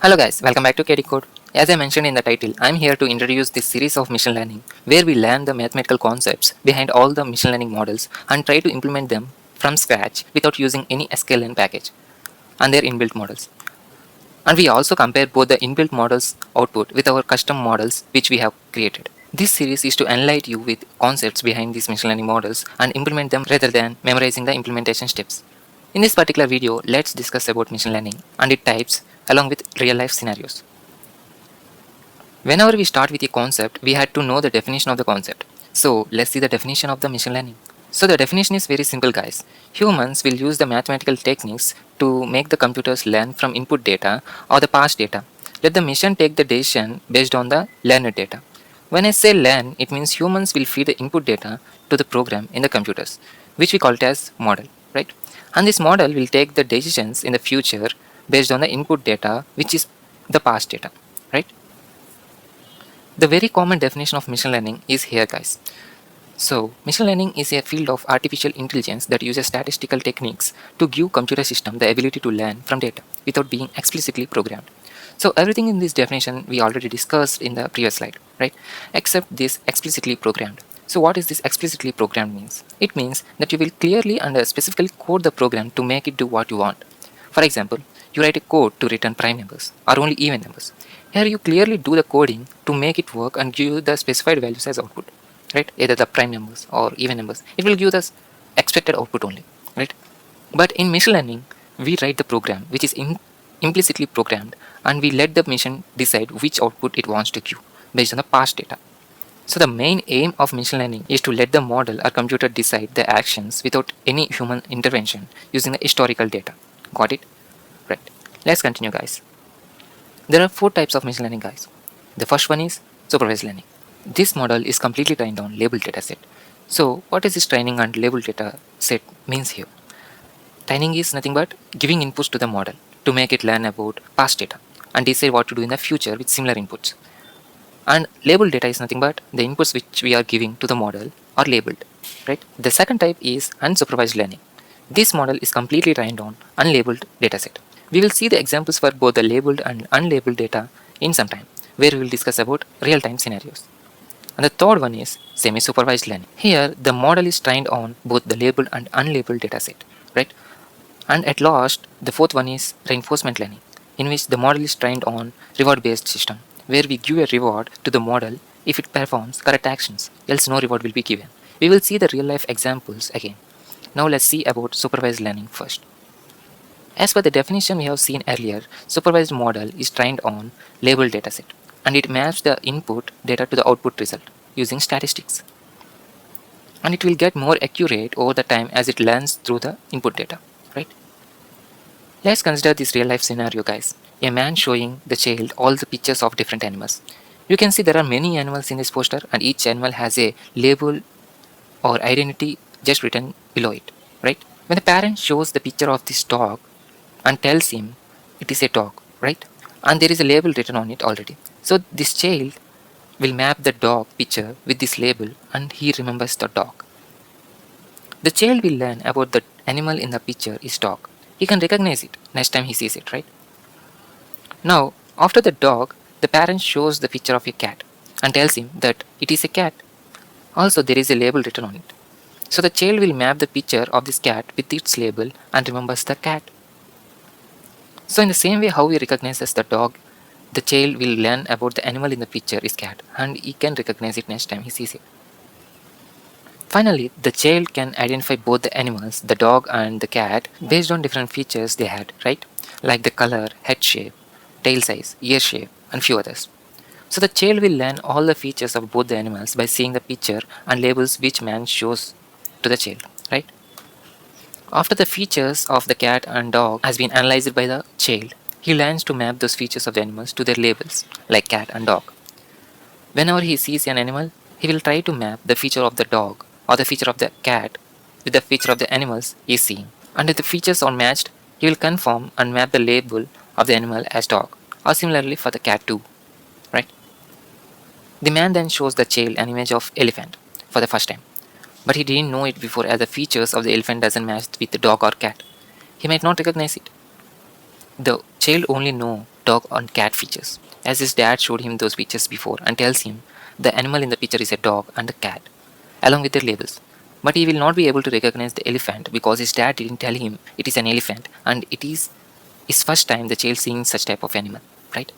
Hello guys, welcome back to KD Code. As I mentioned in the title, I am here to introduce this series of machine learning where we learn the mathematical concepts behind all the machine learning models and try to implement them from scratch without using any sklearn package and their inbuilt models. And we also compare both the inbuilt models output with our custom models which we have created. This series is to enlighten you with concepts behind these machine learning models and implement them rather than memorizing the implementation steps. In this particular video, let's discuss about machine learning and its types along with real life scenarios. Whenever we start with a concept, we had to know the definition of the concept. So let's see the definition of the machine learning. So the definition is very simple guys. Humans will use the mathematical techniques to make the computers learn from input data or the past data. Let the machine take the decision based on the learned data. When I say learn, it means humans will feed the input data to the program in the computers, which we call it as model, right? And this model will take the decisions in the future based on the input data, which is the past data, right? The very common definition of machine learning is here guys. So machine learning is a field of artificial intelligence that uses statistical techniques to give computer system the ability to learn from data without being explicitly programmed. So everything in this definition we already discussed in the previous slide, right? Except this explicitly programmed. So what is this explicitly programmed means? It means that you will clearly and specifically code the program to make it do what you want. For example, you write a code to return prime numbers or only even numbers. Here you clearly do the coding to make it work and give you the specified values as output, right? Either the prime numbers or even numbers. It will give the expected output only, right? But in machine learning, we write the program which is implicitly programmed and we let the machine decide which output it wants to give based on the past data. So the main aim of machine learning is to let the model or computer decide the actions without any human intervention using the historical data. Got it? Right. Let's continue guys. There are 4 types of machine learning guys. The first one is supervised learning. This model is completely trained on labeled dataset. So what is this training and labeled data set means here? Training is nothing but giving inputs to the model to make it learn about past data and decide what to do in the future with similar inputs. And labeled data is nothing but the inputs which we are giving to the model are labeled, right? The second type is unsupervised learning. This model is completely trained on unlabeled dataset. We will see the examples for both the labeled and unlabeled data in some time, where we will discuss about real-time scenarios. And the third one is semi-supervised learning. Here, the model is trained on both the labeled and unlabeled dataset, right? And at last, the fourth one is reinforcement learning, in which the model is trained on reward-based system, where we give a reward to the model if it performs correct actions, else no reward will be given. We will see the real-life examples again. Now let's see about supervised learning first. As per the definition we have seen earlier, supervised model is trained on labeled dataset and it maps the input data to the output result using statistics. And it will get more accurate over the time as it learns through the input data, right? Let's consider this real life scenario guys. A man showing the child all the pictures of different animals. You can see there are many animals in this poster and each animal has a label or identity just written below it, right? When the parent shows the picture of this dog and tells him it is a dog, right? And there is a label written on it already. So this child will map the dog picture with this label and he remembers the dog. The child will learn about the animal in the picture is dog. He can recognize it next time he sees it, right? Now, after the dog, the parent shows the picture of a cat and tells him that it is a cat. Also, there is a label written on it. So the child will map the picture of this cat with its label and remembers the cat. So in the same way how he recognizes the dog, the child will learn about the animal in the picture is cat and he can recognize it next time he sees it. Finally, the child can identify both the animals, the dog and the cat, based on different features they had, right? Like the color, head shape, tail size, ear shape and few others. So the child will learn all the features of both the animals by seeing the picture and labels which man shows to the child, right? After the features of the cat and dog has been analyzed by the child, he learns to map those features of the animals to their labels, like cat and dog. Whenever he sees an animal, he will try to map the feature of the dog or the feature of the cat with the feature of the animals he is seeing. And if the features are matched, he will confirm and map the label of the animal as dog, or similarly for the cat too, right? The man then shows the child an image of elephant for the first time. But he didn't know it before as the features of the elephant doesn't match with the dog or cat. He might not recognize it. The child only know dog and cat features, as his dad showed him those features before and tells him the animal in the picture is a dog and a cat, along with their labels. But he will not be able to recognize the elephant because his dad didn't tell him it is an elephant, and it is his first time the child seeing such type of animal, right?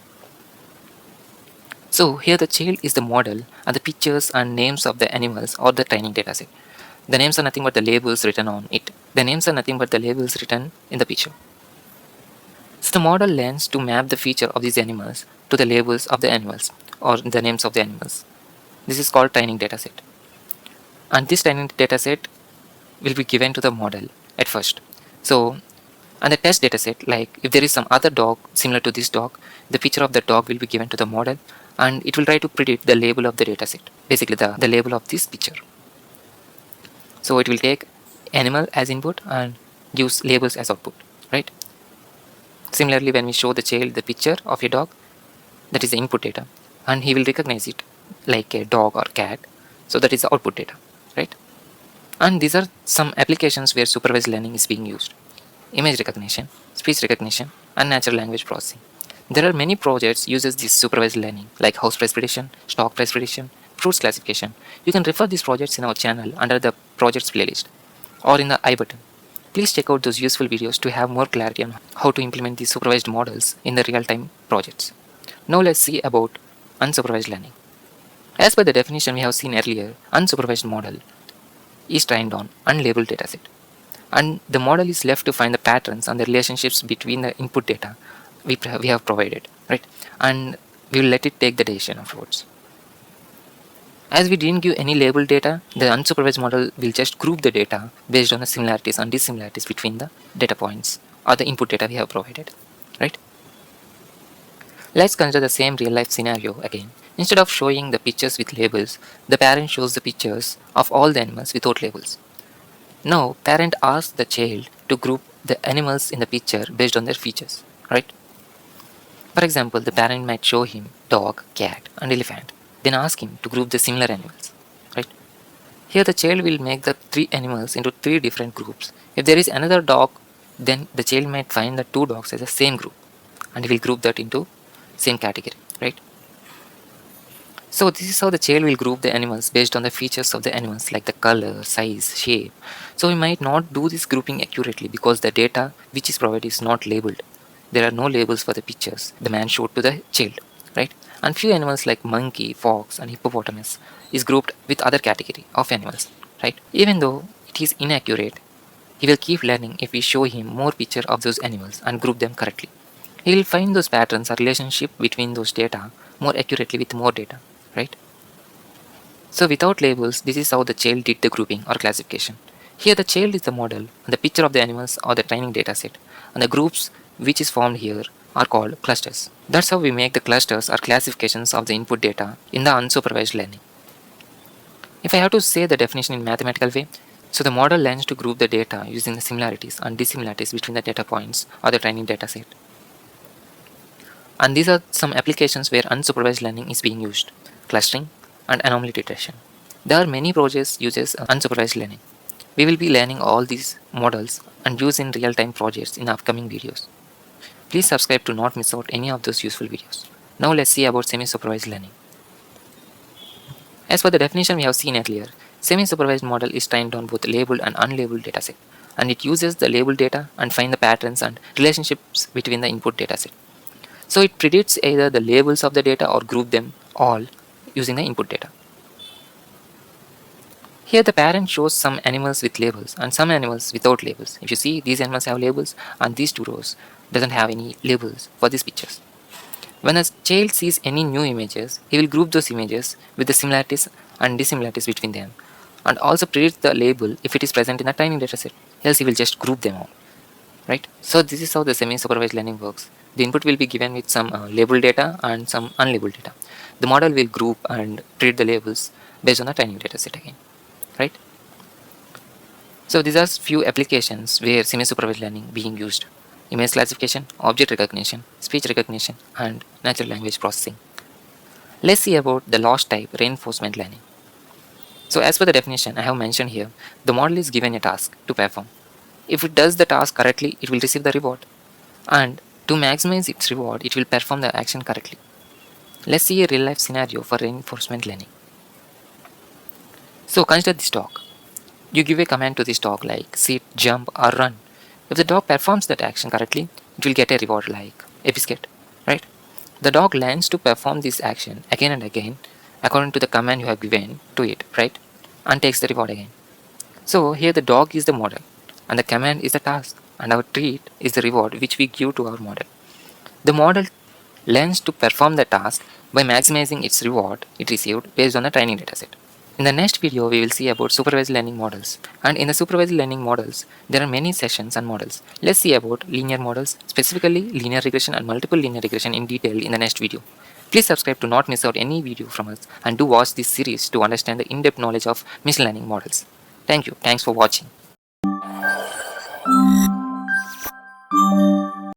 So here the child is the model and the pictures and names of the animals or the training dataset. The names are nothing but the labels written on it. The names are nothing but the labels written in the picture. So the model learns to map the feature of these animals to the labels of the animals or the names of the animals. This is called training dataset. And this training dataset will be given to the model at first. So, and the test dataset, like if there is some other dog similar to this dog, the picture of the dog will be given to the model and it will try to predict the label of the dataset, basically the label of this picture. So it will take animal as input and gives labels as output, right? Similarly, when we show the child the picture of a dog, that is the input data, and he will recognize it like a dog or cat, so that is the output data, right? And these are some applications where supervised learning is being used: image recognition, speech recognition, and natural language processing. There are many projects uses this supervised learning like house price prediction, stock price prediction, fruits classification. You can refer these projects in our channel under the projects playlist or in the I button. Please check out those useful videos to have more clarity on how to implement these supervised models in the real-time projects. Now let's see about unsupervised learning. As per the definition we have seen earlier, unsupervised model is trained on unlabeled dataset, and the model is left to find the patterns and the relationships between the input data we have provided, right? And we will let it take the decision afterwards. As we didn't give any labeled data, the unsupervised model will just group the data based on the similarities and dissimilarities between the data points or the input data we have provided, right? Let's consider the same real life scenario again. Instead of showing the pictures with labels, the parent shows the pictures of all the animals without labels. Now, parent asks the child to group the animals in the picture based on their features, right? For example, the parent might show him dog, cat, and elephant, then ask him to group the similar animals, right? Here the child will make the three animals into three different groups. If there is another dog, then the child might find the two dogs as the same group and he will group that into same category, right? So this is how the child will group the animals based on the features of the animals like the color, size, shape. So we might not do this grouping accurately because the data which is provided is not labeled. There are no labels for the pictures the man showed to the child, right? And few animals like monkey, fox, and hippopotamus is grouped with other category of animals, right? Even though it is inaccurate, he will keep learning if we show him more picture of those animals and group them correctly. He will find those patterns or relationship between those data more accurately with more data, right? So without labels, this is how the child did the grouping or classification. Here the child is the model and the picture of the animals or the training data set, and the groups which is formed here are called clusters. That's how we make the clusters or classifications of the input data in the unsupervised learning. If I have to say the definition in mathematical way, so the model learns to group the data using the similarities and dissimilarities between the data points or the training data set. And these are some applications where unsupervised learning is being used: clustering and anomaly detection. There are many projects uses unsupervised learning. We will be learning all these models and use in real-time projects in upcoming videos. Please subscribe to not miss out any of those useful videos. Now let's see about semi-supervised learning. As for the definition we have seen earlier, semi-supervised model is trained on both labeled and unlabeled dataset, and it uses the labeled data and find the patterns and relationships between the input dataset. So it predicts either the labels of the data or group them all using the input data. Here the parent shows some animals with labels and some animals without labels. If you see, these animals have labels and these two rows doesn't have any labels for these pictures. When a child sees any new images, he will group those images with the similarities and dissimilarities between them, and also predict the label if it is present in the training dataset. Else he will just group them all, right? So this is how the semi-supervised learning works. The input will be given with some labeled data and some unlabeled data. The model will group and predict the labels based on the training dataset again, right? So these are few applications where semi-supervised learning being used: image classification, object recognition, speech recognition, and natural language processing. Let's see about the last type, reinforcement learning. So as per the definition I have mentioned here, the model is given a task to perform. If it does the task correctly, it will receive the reward. And To maximize its reward, it will perform the action correctly. Let's see a real life scenario for reinforcement learning. So consider this dog. You give a command to this dog like sit, jump or run. If the dog performs that action correctly, it will get a reward like a biscuit, right? The dog learns to perform this action again and again according to the command you have given to it, right? And takes the reward again. So here the dog is the model and the command is the task and our treat is the reward which we give to our model. The model learns to perform the task by maximizing its reward it received based on the training dataset. In the next video, we will see about supervised learning models. And in the supervised learning models, there are many sessions and models. Let's see about linear models, specifically linear regression and multiple linear regression in detail in the next video. Please subscribe to not miss out any video from us and do watch this series to understand the in-depth knowledge of machine learning models. Thank you. Thanks for watching.